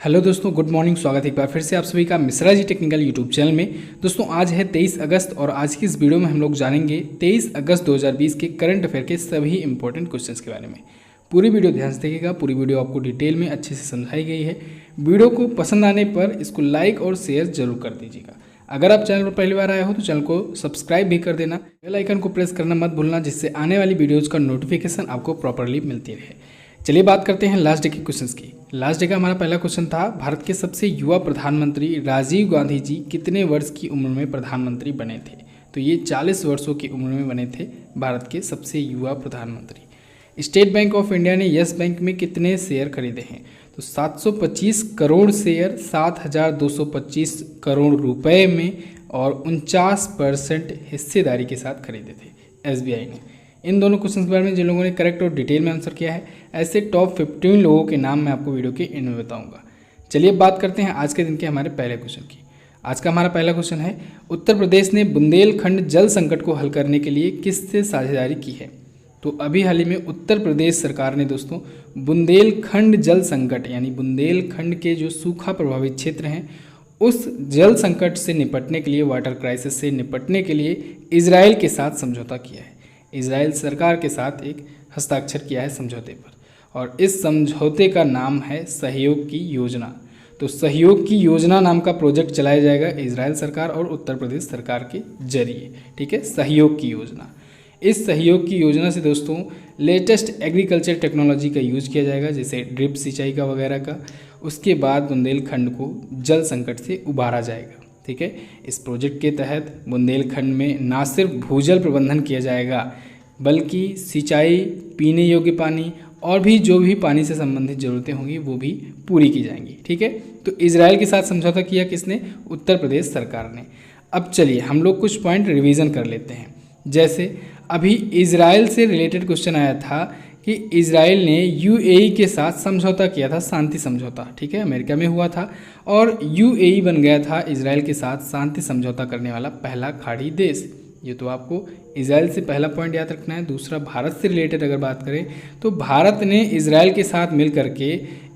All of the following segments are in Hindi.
हेलो दोस्तों, गुड मॉर्निंग। स्वागत है एक बार फिर से आप सभी का Mishra ji technical YouTube channel में। दोस्तों आज है 23 अगस्त और आज की इस वीडियो में हम लोग जानेंगे 23 अगस्त 2020 के करंट अफेयर के सभी इंपॉर्टेंट क्वेश्चंस के बारे में। पूरी वीडियो ध्यान से देखिएगा, पूरी वीडियो आपको डिटेल में अच्छे से समझाई गई है। वीडियो को पसंद आने पर इसको लाइक और शेयर जरूर कर दीजिएगा। अगर आप चैनल पर पहली बार आए हो तो चैनल को सब्सक्राइब भी कर देना, बेल आइकन को प्रेस करना मत भूलना, जिससे आने वाली वीडियोज़ का नोटिफिकेशन आपको प्रॉपरली मिलती रहे। चलिए बात करते हैं लास्ट डे के क्वेश्चंस की। लास्ट डे का हमारा पहला क्वेश्चन था, भारत के सबसे युवा प्रधानमंत्री राजीव गांधी जी कितने वर्ष की उम्र में प्रधानमंत्री बने थे? तो ये 40 वर्षों की उम्र में बने थे भारत के सबसे युवा प्रधानमंत्री। स्टेट बैंक ऑफ इंडिया ने यस बैंक में कितने शेयर खरीदे हैं? तो 725 करोड़ शेयर 7,225 करोड़ रुपए में और 49% हिस्सेदारी के साथ खरीदे थे एसबीआई ने। इन दोनों क्वेश्चन के बारे में जिन लोगों ने करेक्ट और डिटेल में आंसर किया है, ऐसे टॉप 15 लोगों के नाम मैं आपको वीडियो के एंड में बताऊंगा। चलिए अब बात करते हैं आज के दिन के हमारे पहले क्वेश्चन की। आज का हमारा पहला क्वेश्चन है, उत्तर प्रदेश ने बुंदेलखंड जल संकट को हल करने के लिए किससे साझेदारी की है? तो अभी हाल ही में उत्तर प्रदेश सरकार ने दोस्तों बुंदेलखंड जल संकट यानी बुंदेलखंड के जो सूखा प्रभावित क्षेत्र हैं उस जल संकट से निपटने के लिए, वाटर क्राइसिस से निपटने के लिए इजराइल के साथ समझौता किया है। इजराइल सरकार के साथ एक हस्ताक्षर किया है समझौते पर, और इस समझौते का नाम है सहयोग की योजना। तो सहयोग की योजना नाम का प्रोजेक्ट चलाया जाएगा इजराइल सरकार और उत्तर प्रदेश सरकार के जरिए। ठीक है, सहयोग की योजना। इस सहयोग की योजना से दोस्तों लेटेस्ट एग्रीकल्चर टेक्नोलॉजी का यूज किया जाएगा, जैसे ड्रिप सिंचाई का वगैरह का। उसके बाद बुंदेलखंड को जल संकट से उबारा जाएगा। ठीक है, इस प्रोजेक्ट के तहत बुंदेलखंड में ना सिर्फ भूजल प्रबंधन किया जाएगा बल्कि सिंचाई, पीने योग्य पानी और भी जो भी पानी से संबंधित ज़रूरतें होंगी वो भी पूरी की जाएंगी। ठीक है, तो इजराइल के साथ समझौता किया किसने? उत्तर प्रदेश सरकार ने। अब चलिए हम लोग कुछ पॉइंट रिवीजन कर लेते हैं। जैसे अभी इजराइल से रिलेटेड क्वेश्चन आया था कि इजराइल ने यूएई के साथ समझौता किया था, शांति समझौता। ठीक है, अमेरिका में हुआ था और यूएई बन गया था इजराइल के साथ शांति समझौता करने वाला पहला खाड़ी देश। ये तो आपको इजराइल से पहला पॉइंट याद रखना है। दूसरा, भारत से रिलेटेड अगर बात करें तो भारत ने इजराइल के साथ मिल करके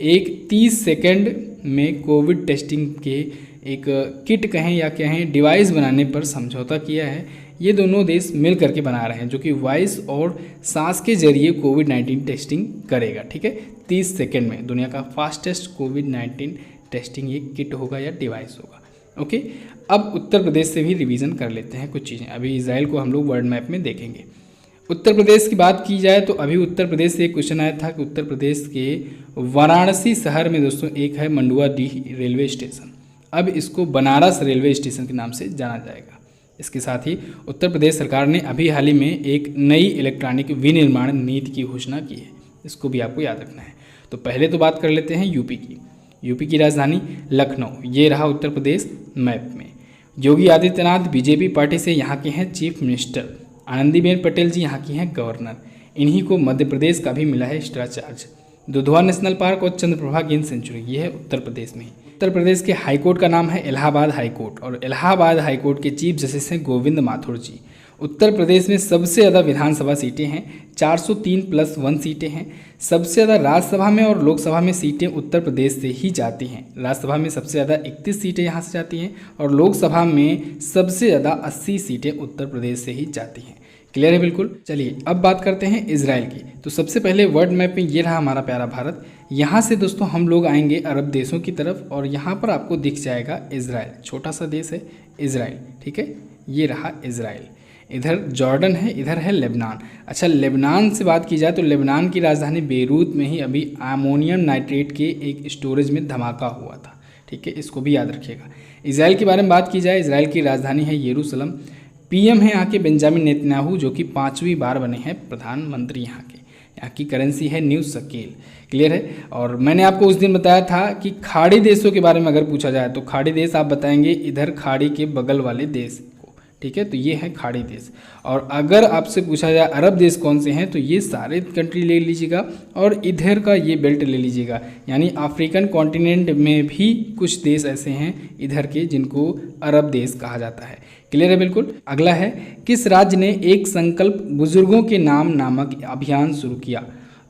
एक 30 सेकेंड में कोविड टेस्टिंग के एक किट कहें या कहें डिवाइस बनाने पर समझौता किया है। ये दोनों देश मिल करके बना रहे हैं, जो कि वॉइस और सांस के जरिए कोविड-19 टेस्टिंग करेगा। ठीक है, 30 सेकेंड में दुनिया का फास्टेस्ट कोविड-19 टेस्टिंग ये किट होगा या डिवाइस होगा। ओके, अब उत्तर प्रदेश से भी रिवीजन कर लेते हैं कुछ चीज़ें। अभी इजराइल को हम लोग वर्ल्ड मैप में देखेंगे। उत्तर प्रदेश की बात की जाए तो अभी उत्तर प्रदेश से एक क्वेश्चन आया था कि उत्तर प्रदेश के वाराणसी शहर में दोस्तों एक है मंडुआडीह रेलवे स्टेशन। अब इसको बनारस रेलवे स्टेशन के नाम से जाना जाएगा। इसके साथ ही उत्तर प्रदेश सरकार ने अभी हाल ही में एक नई इलेक्ट्रॉनिक विनिर्माण नीति की घोषणा की है, इसको भी आपको याद रखना है। तो पहले तो बात कर लेते हैं यूपी की। यूपी की राजधानी लखनऊ, ये रहा उत्तर प्रदेश मैप में। योगी आदित्यनाथ बीजेपी पार्टी से यहाँ के हैं चीफ मिनिस्टर। आनंदीबेन पटेल जी यहाँ की हैं गवर्नर। इन्हीं को मध्य प्रदेश का भी मिला है extra charge. Dudhwa national park और चंद्रप्रभा गेंद सेंचुरी ये है उत्तर प्रदेश में। उत्तर प्रदेश के हाईकोर्ट का नाम है इलाहाबाद हाईकोर्ट और इलाहाबाद हाईकोर्ट के चीफ जस्टिस हैं गोविंद माथुर जी। उत्तर प्रदेश में सबसे ज़्यादा विधानसभा सीटें हैं, 403+1 सीटें हैं। सबसे ज़्यादा राज्यसभा में और लोकसभा में सीटें उत्तर प्रदेश से ही जाती हैं। राज्यसभा में सबसे ज़्यादा 31 सीटें यहाँ से जाती हैं और लोकसभा में सबसे ज़्यादा 80 सीटें उत्तर प्रदेश से ही जाती हैं। क्लियर है बिल्कुल। चलिए अब बात करते हैं इजराइल की। तो सबसे पहले वर्ल्ड मैप में ये रहा हमारा प्यारा भारत। यहाँ से दोस्तों हम लोग आएंगे अरब देशों की तरफ और यहाँ पर आपको दिख जाएगा इजराइल, छोटा सा देश है इजराइल। ठीक है, ये रहा इजराइल। इधर जॉर्डन है, इधर है लेबनान। अच्छा, लेबनान से बात की जाए तो लेबनान की राजधानी बेरूत में ही अभी अमोनियम नाइट्रेट के एक स्टोरेज में धमाका हुआ था। ठीक है, इसको भी याद रखिएगा। इजराइल के बारे में बात की जाए, इजराइल की राजधानी है यरूशलेम। पीएम है यहाँ के बेंजामिन नेतन्याहू, जो कि 5वीं बार बने हैं प्रधानमंत्री यहाँ के। यहाँ की करेंसी है न्यू शकेल। क्लियर है। और मैंने आपको उस दिन बताया था कि खाड़ी देशों के बारे में अगर पूछा जाए तो खाड़ी देश आप बताएंगे इधर खाड़ी के बगल वाले देश को। ठीक है, तो ये है खाड़ी देश। और अगर आपसे पूछा जाए अरब देश कौन से हैं तो ये सारे कंट्री ले लीजिएगा और इधर का ये बेल्ट ले लीजिएगा। यानी अफ्रीकन कॉन्टिनेंट में भी कुछ देश ऐसे हैं इधर के जिनको अरब देश कहा जाता है। क्लियर है बिल्कुल। अगला है, किस राज्य ने एक संकल्प बुजुर्गों के नाम नामक अभियान शुरू किया?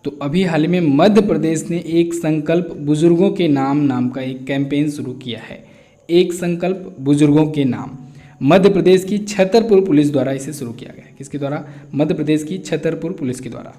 तो अभी हाल ही में मध्य प्रदेश ने एक संकल्प बुजुर्गों के नाम का एक कैंपेन शुरू किया है। एक संकल्प बुजुर्गों के नाम मध्य प्रदेश की छतरपुर पुलिस द्वारा इसे शुरू किया गया है। किसके द्वारा? मध्य प्रदेश की छतरपुर पुलिस के द्वारा।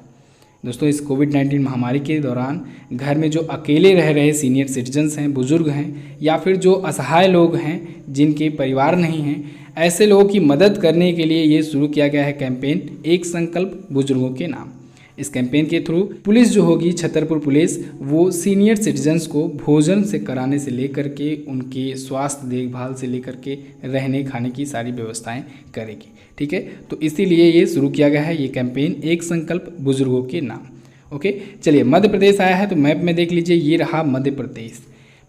दोस्तों, इस कोविड-19 महामारी के दौरान घर में जो अकेले रह रहे सीनियर सिटीजन्स हैं, बुजुर्ग हैं, या फिर जो असहाय लोग हैं जिनके परिवार नहीं हैं, ऐसे लोगों की मदद करने के लिए ये शुरू किया गया है कैंपेन एक संकल्प बुजुर्गों के नाम। इस कैंपेन के थ्रू पुलिस जो होगी, छतरपुर पुलिस, वो सीनियर सिटीजन्स को भोजन से कराने से लेकर के उनके स्वास्थ्य देखभाल से लेकर के रहने खाने की सारी व्यवस्थाएं करेगी। ठीक है, तो इसीलिए ये शुरू किया गया है ये कैंपेन एक संकल्प बुजुर्गों के नाम। ओके, चलिए मध्य प्रदेश आया है तो मैप में देख लीजिए, ये रहा मध्य प्रदेश।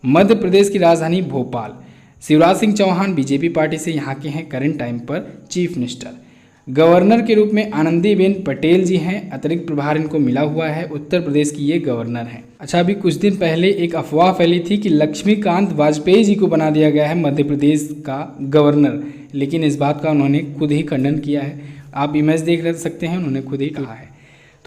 मध्य प्रदेश की राजधानी भोपाल। शिवराज सिंह चौहान बीजेपी पार्टी से यहाँ के हैं करंट टाइम पर चीफ मिनिस्टर। गवर्नर के रूप में आनंदीबेन पटेल जी हैं, अतिरिक्त प्रभार इनको मिला हुआ है, उत्तर प्रदेश की ये गवर्नर हैं। अच्छा, अभी कुछ दिन पहले एक अफवाह फैली थी कि लक्ष्मीकांत वाजपेयी जी को बना दिया गया है मध्य प्रदेश का गवर्नर, लेकिन इस बात का उन्होंने खुद ही खंडन किया है। आप इमेज देख सकते हैं, उन्होंने खुद ही कहा है।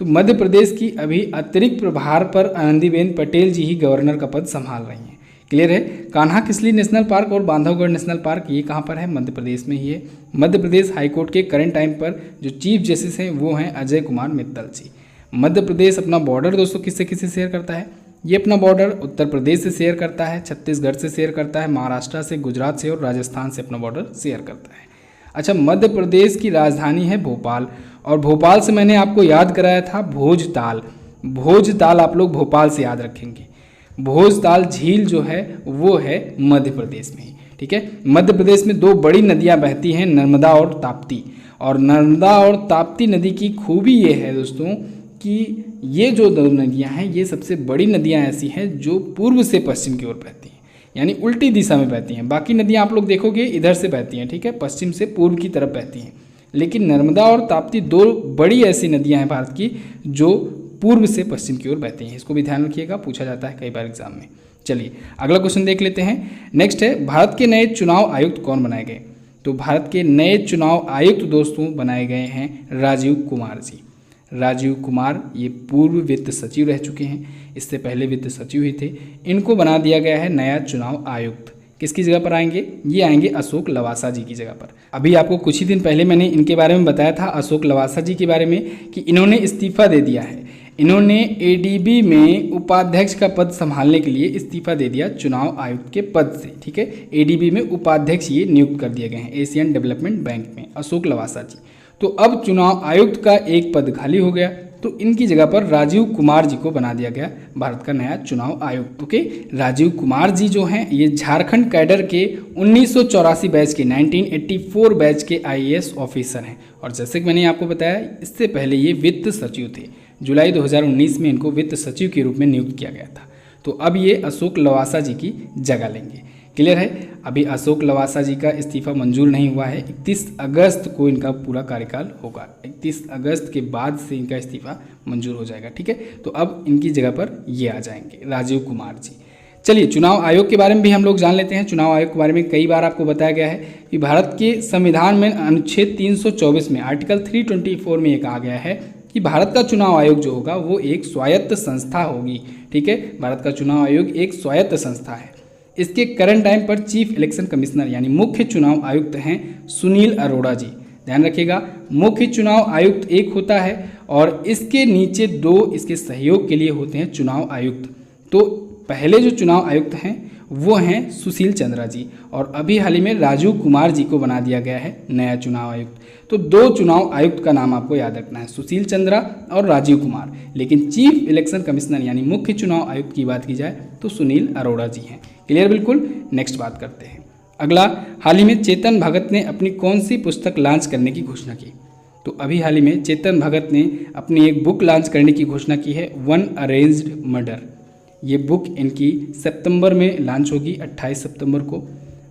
तो मध्य प्रदेश की अभी अतिरिक्त प्रभार पर आनंदीबेन पटेल जी ही गवर्नर का पद संभाल रही हैं। क्लियर है? कान्हा किसली नेशनल पार्क और बांधवगढ़ नेशनल पार्क ये कहाँ पर है? मध्य प्रदेश में ही है। मध्य प्रदेश हाईकोर्ट के करंट टाइम पर जो चीफ जस्टिस हैं वो हैं अजय कुमार मित्तल जी। मध्य प्रदेश अपना बॉर्डर दोस्तों किससे शेयर करता है? ये अपना बॉर्डर उत्तर प्रदेश से शेयर करता है, छत्तीसगढ़ से शेयर करता है, महाराष्ट्र से, गुजरात से और राजस्थान से अपना बॉर्डर शेयर करता है। अच्छा, मध्य प्रदेश की राजधानी है भोपाल, और भोपाल से मैंने आपको याद कराया था भोजताल। भोजताल आप लोग भोपाल से याद रखेंगे। भोजताल झील जो है वो है मध्य प्रदेश में ही। ठीक है, मध्य प्रदेश में दो बड़ी नदियां बहती हैं, नर्मदा और ताप्ती। और नर्मदा और ताप्ती नदी की खूबी ये है दोस्तों कि ये जो दो नदियां हैं ये सबसे बड़ी नदियां ऐसी हैं जो पूर्व से पश्चिम की ओर बहती हैं, यानी उल्टी दिशा में बहती हैं। बाकी नदियां आप लोग देखोगे इधर से बहती हैं, ठीक है, पश्चिम से पूर्व की तरफ बहती हैं। लेकिन नर्मदा और ताप्ती दो बड़ी ऐसी नदियां हैं भारत की जो पूर्व से पश्चिम की ओर बहती हैं। इसको भी ध्यान रखिएगा, पूछा जाता है कई बार एग्जाम में। चलिए अगला क्वेश्चन देख लेते हैं। नेक्स्ट है, भारत के नए चुनाव आयुक्त कौन बनाए गए? तो भारत के नए चुनाव आयुक्त दोस्तों बनाए गए हैं राजीव कुमार जी। राजीव कुमार ये पूर्व वित्त सचिव रह चुके हैं, इससे पहले वित्त सचिव ही थे। इनको बना दिया गया है नया चुनाव आयुक्त। किसकी जगह पर आएंगे? ये आएंगे अशोक लवासा जी की जगह पर। अभी आपको कुछ ही दिन पहले मैंने इनके बारे में बताया था, अशोक लवासा जी के बारे में, कि इन्होंने इस्तीफा दे दिया है। इन्होंने एडीबी में उपाध्यक्ष का पद संभालने के लिए इस्तीफा दे दिया चुनाव आयुक्त के पद से। ठीक है, एडीबी में उपाध्यक्ष ये नियुक्त कर दिए गए हैं एशियन डेवलपमेंट बैंक में, अशोक लवासा जी। तो अब चुनाव आयुक्त का एक पद खाली हो गया, तो इनकी जगह पर राजीव कुमार जी को बना दिया गया भारत का नया चुनाव आयुक्त। ओके, राजीव कुमार जी जो हैं ये झारखंड कैडर के 1984 बैच के 1984 बैच के आईएएस ऑफिसर हैं। और जैसे कि मैंने आपको बताया, इससे पहले ये वित्त सचिव थे। जुलाई 2019 में इनको वित्त सचिव के रूप में नियुक्त किया गया था। तो अब ये अशोक लवासा जी की जगह लेंगे। क्लियर है? अभी अशोक लवासा जी का इस्तीफा मंजूर नहीं हुआ है, 31 अगस्त को इनका पूरा कार्यकाल होगा। 31 अगस्त के बाद से इनका इस्तीफा मंजूर हो जाएगा। ठीक है, तो अब इनकी जगह पर ये आ जाएंगे राजीव कुमार जी। चलिए चुनाव आयोग के बारे में भी हम लोग जान लेते हैं। चुनाव आयोग के बारे में कई बार आपको बताया गया है कि भारत के संविधान में अनुच्छेद 324 में आर्टिकल 324 में ये कहा गया है कि भारत का चुनाव आयोग जो होगा वो एक स्वायत्त संस्था होगी। ठीक है, भारत का चुनाव आयोग एक स्वायत्त संस्था है। इसके करंट टाइम पर चीफ इलेक्शन कमिश्नर यानी मुख्य चुनाव आयुक्त हैं सुनील अरोड़ा जी। ध्यान रखिएगा, मुख्य चुनाव आयुक्त एक होता है और इसके नीचे दो इसके सहयोग के लिए होते हैं चुनाव आयुक्त। तो पहले जो चुनाव आयुक्त हैं वो हैं सुशील चंद्रा जी, और अभी हाल ही में राजीव कुमार जी को बना दिया गया है नया चुनाव आयुक्त। तो दो चुनाव आयुक्त का नाम आपको याद रखना है, सुशील चंद्रा और राजीव कुमार। लेकिन चीफ इलेक्शन कमिश्नर यानी मुख्य चुनाव आयुक्त की बात की जाए तो सुनील अरोड़ा जी हैं। क्लियर? बिल्कुल। नेक्स्ट बात करते हैं। अगला, हाल ही में चेतन भगत ने अपनी कौन सी पुस्तक लॉन्च करने की घोषणा की? तो अभी हाल ही में चेतन भगत ने अपनी एक बुक लॉन्च करने की घोषणा की है, वन अरेंज्ड मर्डर। ये बुक इनकी सितंबर में लॉन्च होगी, 28 सितंबर को।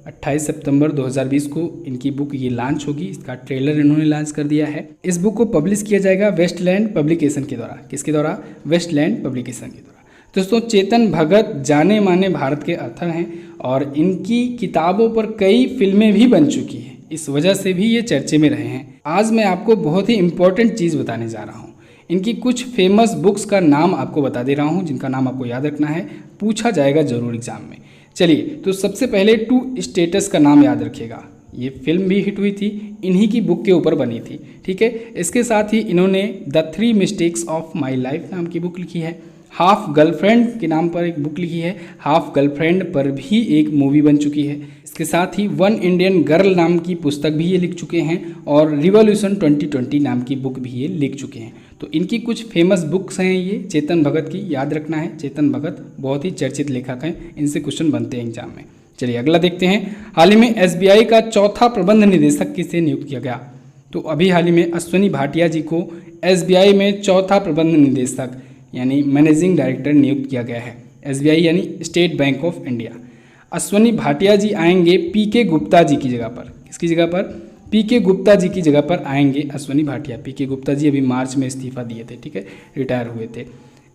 28 सितंबर 2020 को इनकी बुक ये लॉन्च होगी। इसका ट्रेलर इन्होंने लॉन्च कर दिया है। इस बुक को पब्लिश किया जाएगा वेस्टलैंड पब्लिकेशन के द्वारा। किसके द्वारा? वेस्टलैंड पब्लिकेशन के द्वारा। दोस्तों, चेतन भगत जाने माने भारत के ऑथर हैं और इनकी किताबों पर कई फिल्में भी बन चुकी हैं, इस वजह से भी ये चर्चे में रहे हैं। आज मैं आपको बहुत ही इंपॉर्टेंट चीज़ बताने जा रहा हूँ। इनकी कुछ फेमस बुक्स का नाम आपको बता दे रहा हूँ, जिनका नाम आपको याद रखना है, पूछा जाएगा जरूर एग्जाम में। चलिए, तो सबसे पहले टू स्टेटस का नाम याद रखिएगा। ये फिल्म भी हिट हुई थी, इन्हीं की बुक के ऊपर बनी थी, ठीक है। इसके साथ ही इन्होंने the 3 mistakes of my life नाम की बुक लिखी है। हाफ गर्लफ्रेंड के नाम पर एक बुक लिखी है, हाफ गर्लफ्रेंड पर भी एक मूवी बन चुकी है। इसके साथ ही वन इंडियन गर्ल नाम की पुस्तक भी ये लिख चुके हैं और रिवॉल्यूशन 2020 नाम की बुक भी ये लिख चुके हैं। तो इनकी कुछ फेमस बुक्स हैं ये चेतन भगत की, याद रखना है। चेतन भगत बहुत ही चर्चित लेखक हैं, इनसे क्वेश्चन बनते हैं एग्जाम में। चलिए अगला देखते हैं। हाल ही में SBI का चौथा प्रबंध निदेशक किसे नियुक्त किया गया? तो अभी हाल ही में अश्वनी भाटिया जी को SBI में चौथा प्रबंध निदेशक यानी मैनेजिंग डायरेक्टर नियुक्त किया गया है। SBI यानी state bank of India. Ashwani Bhatia ji आएंगे PK गुप्ता जी की जगह पर। किसकी जगह पर? PK गुप्ता जी की जगह पर आएंगे अश्वनी भाटिया। PK गुप्ता जी अभी मार्च में इस्तीफा दिए थे, ठीक है, रिटायर हुए थे।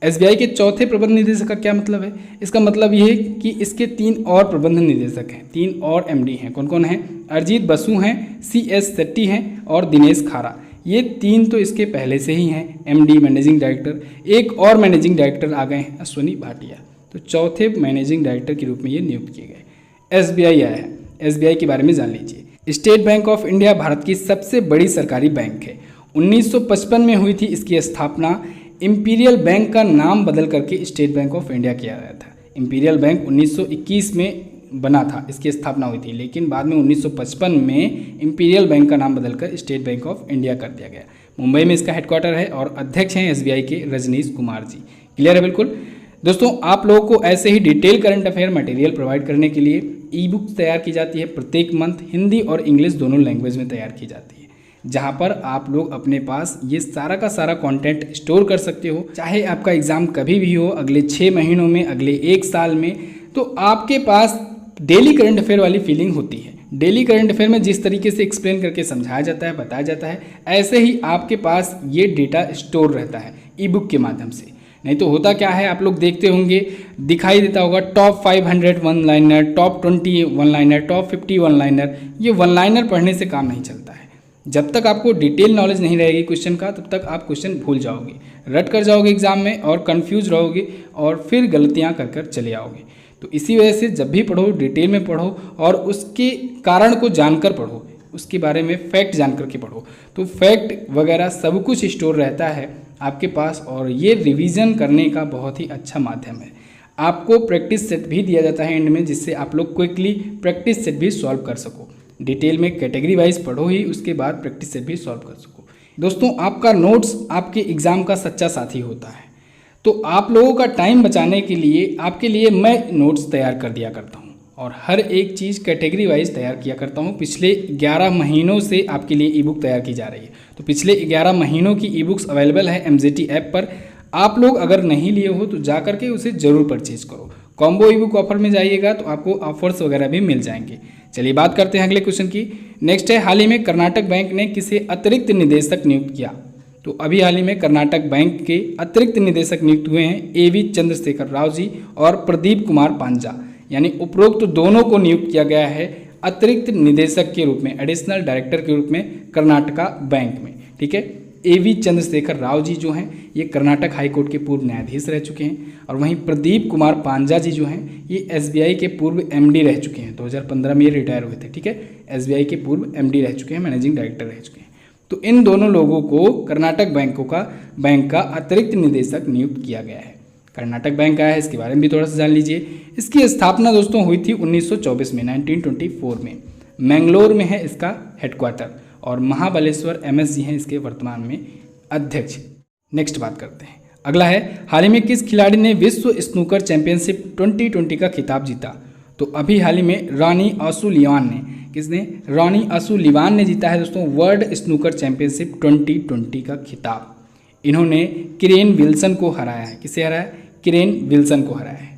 SBI के चौथे प्रबंध निदेशक का क्या मतलब है? इसका मतलब ये है कि इसके 3 और प्रबंध निदेशक हैं, 3 और MD हैं। कौन कौन हैं? अरिजीत बसु हैं, CS शेट्टी हैं और दिनेश खारा। ये 3 तो इसके पहले से ही हैं, MD मैनेजिंग डायरेक्टर। एक और मैनेजिंग डायरेक्टर आ गए हैं, अश्वनी भाटिया। तो चौथे मैनेजिंग डायरेक्टर के रूप में ये नियुक्त किए गए। SBI आया है, SBI के बारे में जान लीजिए। State bank of India Bharat की सबसे बड़ी सरकारी बैंक है। 1955 में हुई थी इसकी स्थापना। इंपीरियल बैंक का नाम बदल करके स्टेट बैंक ऑफ इंडिया किया गया था। इंपीरियल बैंक 1921 में बना था, इसकी स्थापना हुई थी, लेकिन बाद में 1955 में इंपीरियल बैंक का नाम बदलकर स्टेट बैंक ऑफ इंडिया कर दिया गया। मुंबई में इसका हेडक्वार्टर है और अध्यक्ष हैं SBI के रजनीश कुमार जी। क्लियर है बिल्कुल दोस्तों। आप लोगों को ऐसे ही detail current affair material provide करने के लिए ई-बुक्स तैयार की जाती है। प्रत्येक मंथ हिंदी और इंग्लिश दोनों लैंग्वेज में तैयार की जाती है, जहां पर आप लोग अपने पास ये सारा का सारा कंटेंट स्टोर कर सकते हो। चाहे आपका एग्ज़ाम कभी भी हो, अगले 6 महीनों में, अगले 1 साल में, तो आपके पास डेली करंट अफेयर वाली फीलिंग होती है। डेली करंट अफेयर में जिस तरीके से एक्सप्लेन करके समझाया जाता है, बताया जाता है, ऐसे ही आपके पास ये डेटा स्टोर रहता है ई-बुक के माध्यम से। नहीं तो होता क्या है, आप लोग देखते होंगे, दिखाई देता होगा top 500 one liner, top 20 one liner, top 50 one liner. ये वन लाइनर पढ़ने से काम नहीं चलता है। जब तक आपको डिटेल नॉलेज नहीं रहेगी क्वेश्चन का, तब तक आप क्वेश्चन भूल जाओगे, रट कर जाओगे एग्जाम में और कंफ्यूज रहोगे और फिर गलतियां कर कर चले आओगे। तो इसी वजह से जब भी पढ़ो डिटेल में पढ़ो और उसके कारण को जानकर पढ़ो, उसके बारे में फैक्ट जान करके पढ़ो। तो फैक्ट वगैरह सब कुछ स्टोर रहता है आपके पास और ये रिवीजन करने का बहुत ही अच्छा माध्यम है। आपको प्रैक्टिस सेट भी दिया जाता है एंड में, जिससे आप लोग क्विकली प्रैक्टिस सेट भी सॉल्व कर सको। डिटेल में कैटेगरी वाइज पढ़ो ही, उसके बाद प्रैक्टिस सेट भी सॉल्व कर सको। दोस्तों, आपका नोट्स आपके एग्ज़ाम का सच्चा साथी होता है। तो आप लोगों का टाइम बचाने के लिए आपके लिए मैं नोट्स तैयार कर दिया करता हूँ और हर एक चीज़ कैटेगरी वाइज तैयार किया करता हूँ। पिछले 11 महीनों से आपके लिए ई-बुक तैयार की जा रही है। तो पिछले 11 महीनों की ई-बुक्स अवेलेबल है MGT ऐप पर। आप लोग अगर नहीं लिए हो तो जा करके उसे ज़रूर परचेज करो। कॉम्बो ई-बुक ऑफर में जाइएगा तो आपको ऑफर्स वगैरह भी मिल जाएंगे। चलिए बात करते हैं अगले क्वेश्चन की। नेक्स्ट है, हाल ही में कर्नाटक बैंक ने किसे अतिरिक्त निदेशक नियुक्त किया? तो अभी हाल ही में कर्नाटक बैंक के अतिरिक्त निदेशक नियुक्त हुए हैं AV चंद्रशेखर राव जी और प्रदीप कुमार पांजा। यानी उपरोक्त दोनों को नियुक्त किया गया है अतिरिक्त निदेशक के रूप में, एडिशनल डायरेक्टर के रूप में कर्नाटका बैंक में, ठीक है। AV चंद्रशेखर राव जी जो हैं ये कर्नाटक हाईकोर्ट के पूर्व न्यायाधीश रह चुके हैं और वहीं प्रदीप कुमार पांजा जी जो हैं ये SBI के पूर्व MD रह चुके हैं। 2015 में ये रिटायर हुए थे, ठीक है। SBI के पूर्व MD रह चुके हैं, मैनेजिंग डायरेक्टर रह चुके हैं। तो इन दोनों लोगों को कर्नाटक बैंक का अतिरिक्त निदेशक नियुक्त किया गया है। कर्नाटक बैंक आया है, इसके बारे में भी थोड़ा सा जान लीजिए। इसकी स्थापना दोस्तों हुई थी 1924 में, 1924 में। मैंगलोर में है इसका हेडक्वार्टर और महाबलेश्वर MS जी हैं इसके वर्तमान में अध्यक्ष। नेक्स्ट बात करते हैं। अगला है, हाल ही में किस खिलाड़ी ने विश्व स्नूकर चैंपियनशिप 2020 का खिताब जीता? तो अभी हाल ही में रानी ओसुलिवान ने, किसने? रानी ओसुलिवान ने जीता है दोस्तों वर्ल्ड स्नूकर चैंपियनशिप 2020 का खिताब। इन्होंने किरेन विल्सन को हराया है। किसे हराया? किरेन विल्सन को हराया है।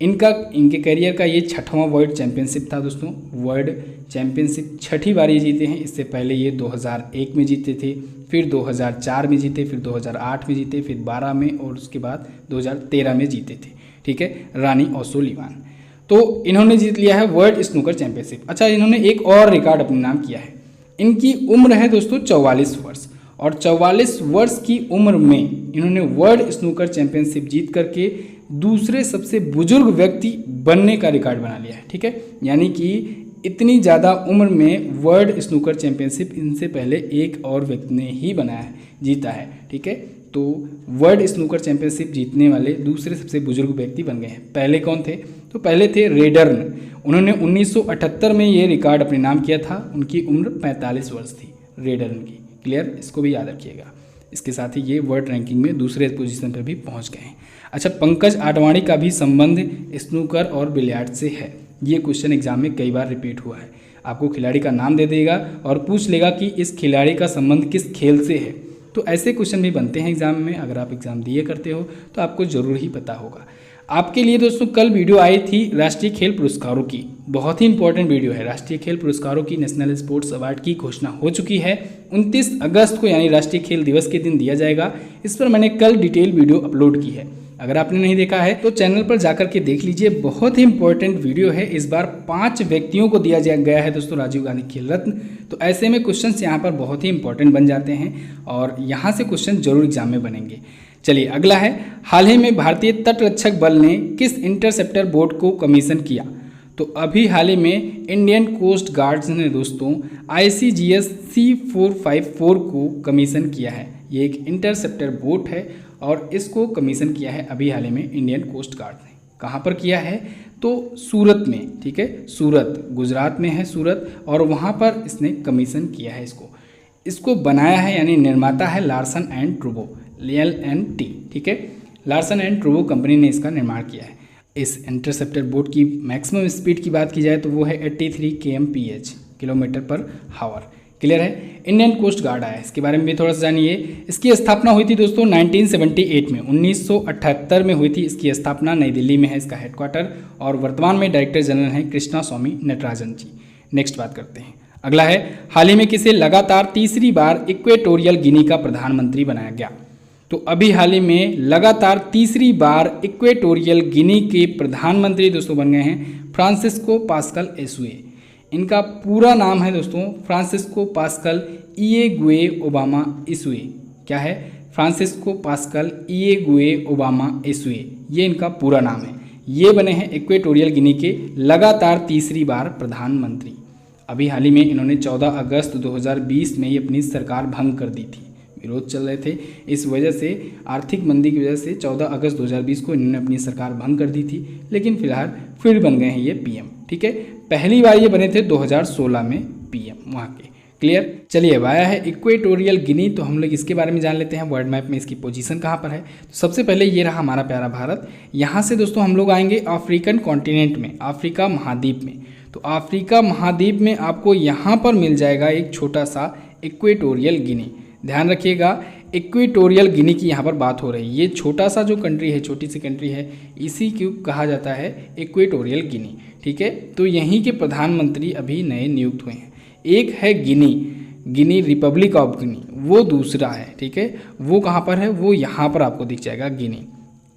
इनके करियर का ये 6वां वर्ल्ड चैंपियनशिप था दोस्तों। वर्ल्ड चैंपियनशिप 6ठी बार ये जीते हैं। इससे पहले ये 2001 में जीते थे, फिर 2004 में जीते, फिर 2008 में जीते, फिर 12 में और उसके बाद 2013 में जीते थे, ठीक है, रानी ओसुलिवान। तो इन्होंने जीत लिया है वर्ल्ड स्नूकर चैंपियनशिप। अच्छा, इन्होंने एक और रिकॉर्ड अपने नाम किया है। इनकी उम्र है दोस्तों 44 वर्ष और 44 वर्ष की उम्र में इन्होंने वर्ल्ड स्नूकर चैंपियनशिप जीत करके दूसरे सबसे बुजुर्ग व्यक्ति बनने का रिकॉर्ड बना लिया है। ठीक है, यानी कि इतनी ज़्यादा उम्र में वर्ल्ड स्नूकर चैंपियनशिप इनसे पहले एक और व्यक्ति ने ही बनाया है, जीता है। ठीक है, तो वर्ल्ड स्नूकर चैंपियनशिप जीतने वाले दूसरे सबसे बुजुर्ग व्यक्ति बन गए हैं। पहले कौन थे? तो पहले थे रेडर्न। उन्होंने 1978 में ये रिकॉर्ड अपने नाम किया था। उनकी उम्र 45 वर्ष थी रेडर्न की। क्लियर, इसको भी याद रखिएगा। इसके साथ ही ये वर्ल्ड रैंकिंग में दूसरे पोजीशन पर भी पहुंच गए हैं। अच्छा, पंकज आडवाणी का भी संबंध स्नूकर और बिलियर्ड से है। ये क्वेश्चन एग्जाम में कई बार रिपीट हुआ है। आपको खिलाड़ी का नाम दे देगा और पूछ लेगा कि इस खिलाड़ी का संबंध किस खेल से है। तो ऐसे क्वेश्चन भी बनते हैं एग्जाम में। अगर आप एग्जाम दिए करते हो तो आपको ज़रूर ही पता होगा। आपके लिए दोस्तों कल वीडियो आई थी राष्ट्रीय खेल पुरस्कारों की। बहुत ही इंपॉर्टेंट वीडियो है। राष्ट्रीय खेल पुरस्कारों की नेशनल स्पोर्ट्स अवार्ड की घोषणा हो चुकी है। 29 अगस्त को यानी राष्ट्रीय खेल दिवस के दिन दिया जाएगा। इस पर मैंने कल डिटेल वीडियो अपलोड की है। अगर आपने नहीं देखा है तो चैनल पर जाकर के देख लीजिए। बहुत ही इंपॉर्टेंट वीडियो है। इस बार 5 व्यक्तियों को दिया गया है दोस्तों राजीव गांधी खेल रत्न। तो ऐसे में क्वेश्चंस यहाँ पर बहुत ही इंपॉर्टेंट बन जाते हैं और यहाँ से क्वेश्चन जरूर एग्जाम में बनेंगे। चलिए अगला है, हाल ही में भारतीय तटरक्षक बल ने किस इंटरसेप्टर बोट को कमीशन किया? तो अभी हाल ही में इंडियन कोस्ट गार्ड्स ने दोस्तों ICGS C454 को कमीशन किया है। ये एक इंटरसेप्टर बोट है और इसको कमीशन किया है अभी हाल ही में इंडियन कोस्ट गार्ड ने। कहाँ पर किया है? तो सूरत में। ठीक है, सूरत गुजरात में है सूरत, और वहाँ पर इसने कमीशन किया है। इसको बनाया है यानी निर्माता है लार्सन एंड टूब्रो, LNT। ठीक है, लार्सन एंड टूब्रो कंपनी ने इसका निर्माण किया है। इस इंटरसेप्टर बोट की मैक्सिमम स्पीड की बात की जाए तो वो है 83 kmph, किलोमीटर पर हावर। क्लियर है। इंडियन कोस्ट गार्ड आया, इसके बारे में भी थोड़ा सा जानिए। इसकी स्थापना हुई थी दोस्तों 1978 में, 1978 में हुई थी इसकी स्थापना। नई दिल्ली में है इसका हेडक्वार्टर और वर्तमान में डायरेक्टर जनरल हैं कृष्णा स्वामी नटराजन जी। नेक्स्ट बात करते हैं। अगला है, हाल ही में किसे लगातार तीसरी बार इक्वेटोरियल गिनी का प्रधानमंत्री बनाया गया? तो अभी हाल ही में लगातार तीसरी बार इक्वेटोरियल गिनी के प्रधानमंत्री दोस्तों बन गए हैं फ्रांसिस्को पास्कल एसुए। इनका पूरा नाम है दोस्तों फ्रांसिस्को पास्कल इएगुए ओबामा एसुए। क्या है? फ्रांसिस्को पास्कल इएगुए ओबामा एसुए, ये इनका पूरा नाम है। ये बने हैं इक्वेटोरियल गिनी के लगातार तीसरी बार प्रधानमंत्री। अभी हाल ही में इन्होंने 14 अगस्त 2020 में ही अपनी सरकार भंग कर दी थी। विरोध चल रहे थे, इस वजह से आर्थिक मंदी की वजह से 14 अगस्त 2020 को इन्होंने अपनी सरकार भंग कर दी थी, लेकिन फिलहाल फिर बन गए हैं ये PM। ठीक है, पहली बार ये बने थे 2016 में PM वहाँ के। क्लियर। चलिए अब आया है इक्वेटोरियल गिनी, तो हम लोग इसके बारे में जान लेते हैं। वर्ल्ड मैप में इसकी पोजीशन कहाँ पर है? तो सबसे पहले ये रहा हमारा प्यारा भारत। यहाँ से दोस्तों हम लोग आएंगे अफ्रीकन कॉन्टिनेंट में, अफ्रीका महाद्वीप में। तो अफ्रीका महाद्वीप में आपको यहाँ पर मिल जाएगा एक छोटा सा इक्वेटोरियल गिनी। ध्यान रखिएगा, इक्वेटोरियल गिनी की यहाँ पर बात हो रही है। ये छोटा सा जो कंट्री है, छोटी सी कंट्री है, इसी को कहा जाता है इक्वेटोरियल गिनी। ठीक है, तो यहीं के प्रधानमंत्री अभी नए नियुक्त हुए हैं। एक है गिनी रिपब्लिक ऑफ गिनी, वो दूसरा है। ठीक है, वो कहाँ पर है? वो यहाँ पर आपको दिख जाएगा गिनी।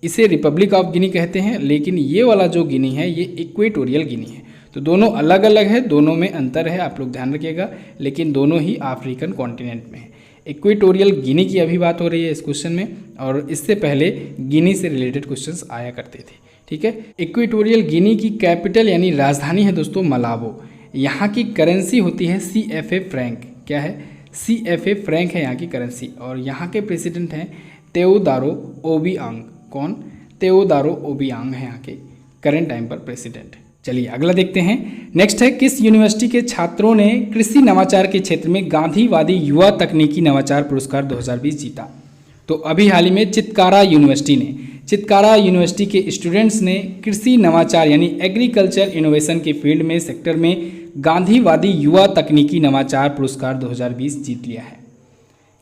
इसे रिपब्लिक ऑफ गिनी कहते हैं, लेकिन ये वाला जो गिनी है ये इक्वेटोरियल गिनी है। तो दोनों अलग अलग है, दोनों में अंतर है, आप लोग ध्यान रखिएगा, लेकिन दोनों ही अफ्रीकन कॉन्टिनेंट में है। इक्वेटोरियल गिनी की अभी बात हो रही है इस क्वेश्चन में, और इससे पहले गिनी से रिलेटेड क्वेश्चंस आया करते थे। ठीक है, इक्वेटोरियल गिनी की कैपिटल यानी राजधानी है दोस्तों मलाबो। यहाँ की करेंसी होती है CFA फ्रैंक। क्या है? CFA फ्रैंक है यहाँ की करेंसी। और यहाँ के प्रेसिडेंट हैं तेओदारो ओबियांग। कौन? तेओदारो ओबियांग है यहाँ के करंट टाइम पर प्रेसिडेंट। चलिए अगला देखते हैं। नेक्स्ट है, किस यूनिवर्सिटी के छात्रों ने कृषि नवाचार के क्षेत्र में गांधीवादी युवा तकनीकी नवाचार पुरस्कार 2020 जीता? तो अभी हाल ही में चितकारा यूनिवर्सिटी के स्टूडेंट्स ने कृषि नवाचार यानी एग्रीकल्चर इनोवेशन के फील्ड में सेक्टर में गांधीवादी युवा तकनीकी नवाचार पुरस्कार 2020 जीत लिया है।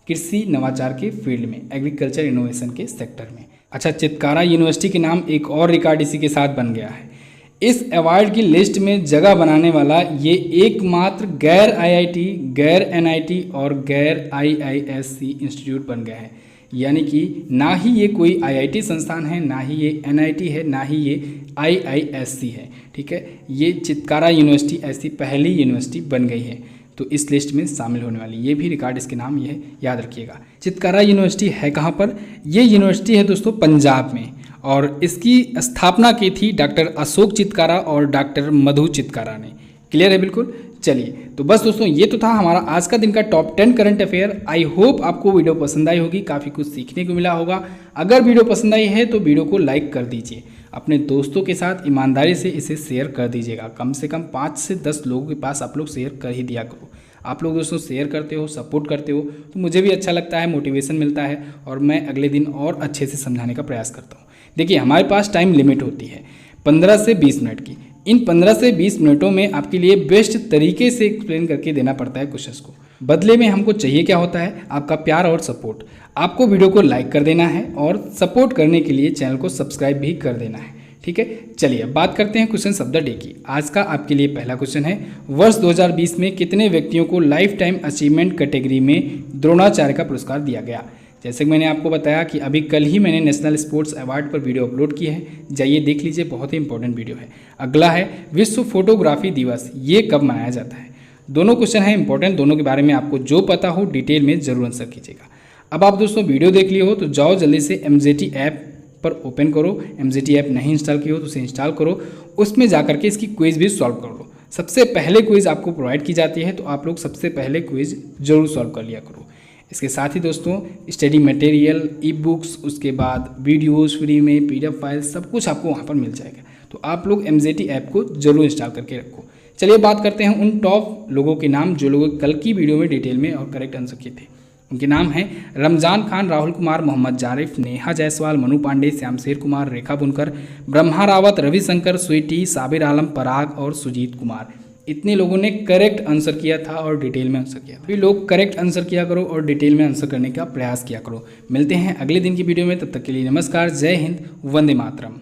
कृषि नवाचार के फील्ड में, एग्रीकल्चर इनोवेशन के सेक्टर में। अच्छा, चितकारा यूनिवर्सिटी के नाम एक और रिकॉर्ड इसी के साथ बन गया है। इस अवार्ड की लिस्ट में जगह बनाने वाला ये एकमात्र गैर IIT, गैर NIT और गैर IISc इंस्टीट्यूट बन गया है। यानी कि ना ही ये कोई IIT संस्थान है, ना ही ये NIT है, ना ही ये IISc है। ठीक है, ये चितकारा यूनिवर्सिटी ऐसी पहली यूनिवर्सिटी बन गई है। तो इस लिस्ट में शामिल होने वाली, ये भी रिकॉर्ड इसके नाम ये याद रखिएगा। चितकारा यूनिवर्सिटी है कहाँ पर? ये यूनिवर्सिटी है दोस्तों पंजाब में, और इसकी स्थापना की थी डॉक्टर अशोक चितकारा और डॉक्टर मधु चितकारा ने। क्लियर है बिल्कुल? चलिए, तो बस दोस्तों ये तो था हमारा आज का दिन का top 10 current affair. I hope आपको वीडियो पसंद आई होगी, काफ़ी कुछ सीखने को मिला होगा। अगर वीडियो पसंद आई है तो वीडियो को लाइक कर दीजिए, अपने दोस्तों के साथ ईमानदारी से इसे शेयर कर दीजिएगा। कम से कम 5 से 10 लोगों के पास आप लोग शेयर कर ही दिया करो। आप लोग दोस्तों शेयर करते हो, सपोर्ट करते हो, तो मुझे भी अच्छा लगता है, मोटिवेशन मिलता है, और मैं अगले दिन और अच्छे से समझाने का प्रयास करता हूँ। देखिए, हमारे पास टाइम लिमिट होती है 15 से 20 मिनट की। इन 15 से 20 मिनटों में आपके लिए बेस्ट तरीके से एक्सप्लेन करके देना पड़ता है क्वेश्चंस को। बदले में हमको चाहिए क्या होता है? आपका प्यार और सपोर्ट। आपको वीडियो को लाइक कर देना है और सपोर्ट करने के लिए चैनल को सब्सक्राइब भी कर देना है। ठीक है, चलिए अब बात करते हैं क्वेश्चन ऑफ द डे की। आज का आपके लिए पहला क्वेश्चन है, वर्ष 2020 में कितने व्यक्तियों को लाइफ टाइम अचीवमेंट कैटेगरी में द्रोणाचार्य का पुरस्कार दिया गया? जैसे कि मैंने आपको बताया कि अभी कल ही मैंने नेशनल स्पोर्ट्स अवार्ड पर वीडियो अपलोड की है, जाइए देख लीजिए, बहुत ही इंपॉर्टेंट वीडियो है। अगला है विश्व फोटोग्राफी दिवस, ये कब मनाया जाता है? दोनों क्वेश्चन है इंपॉर्टेंट, दोनों के बारे में आपको जो पता हो डिटेल में जरूर आंसर कीजिएगा। अब आप दोस्तों वीडियो देख लिए हो तो जाओ जल्दी से MZT ऐप पर ओपन करो। MZT ऐप नहीं इंस्टॉल की हो तो उसे इंस्टॉल करो, उसमें जाकर के इसकी क्विज भी सॉल्व कर लो। सबसे पहले क्विज आपको प्रोवाइड की जाती है, तो आप लोग सबसे पहले क्विज जरूर सॉल्व कर लिया करो। इसके साथ ही दोस्तों स्टडी मटेरियल, ई बुक्स, उसके बाद वीडियोस फ्री में, PDF फाइल, सब कुछ आपको वहाँ पर मिल जाएगा। तो आप लोग MZT ऐप को जरूर इंस्टॉल करके रखो। चलिए बात करते हैं उन टॉप लोगों के नाम जो लोग कल की वीडियो में डिटेल में और करेक्ट आंसर किए थे। उनके नाम हैं रमजान खान, राहुल कुमार, मोहम्मद जारिफ, नेहा जायसवाल, मनु पांडे, श्यामशेर कुमार, रेखा बुनकर, ब्रह्मा रावत, रविशंकर, स्वीटी, साबिर आलम, पराग और सुजीत कुमार। इतने लोगों ने करेक्ट आंसर किया था और डिटेल में आंसर किया। भी लोग करेक्ट आंसर किया करो और डिटेल में आंसर करने का प्रयास किया करो। मिलते हैं अगले दिन की वीडियो में, तब तक के लिए नमस्कार, जय हिंद, वंदे मातरम।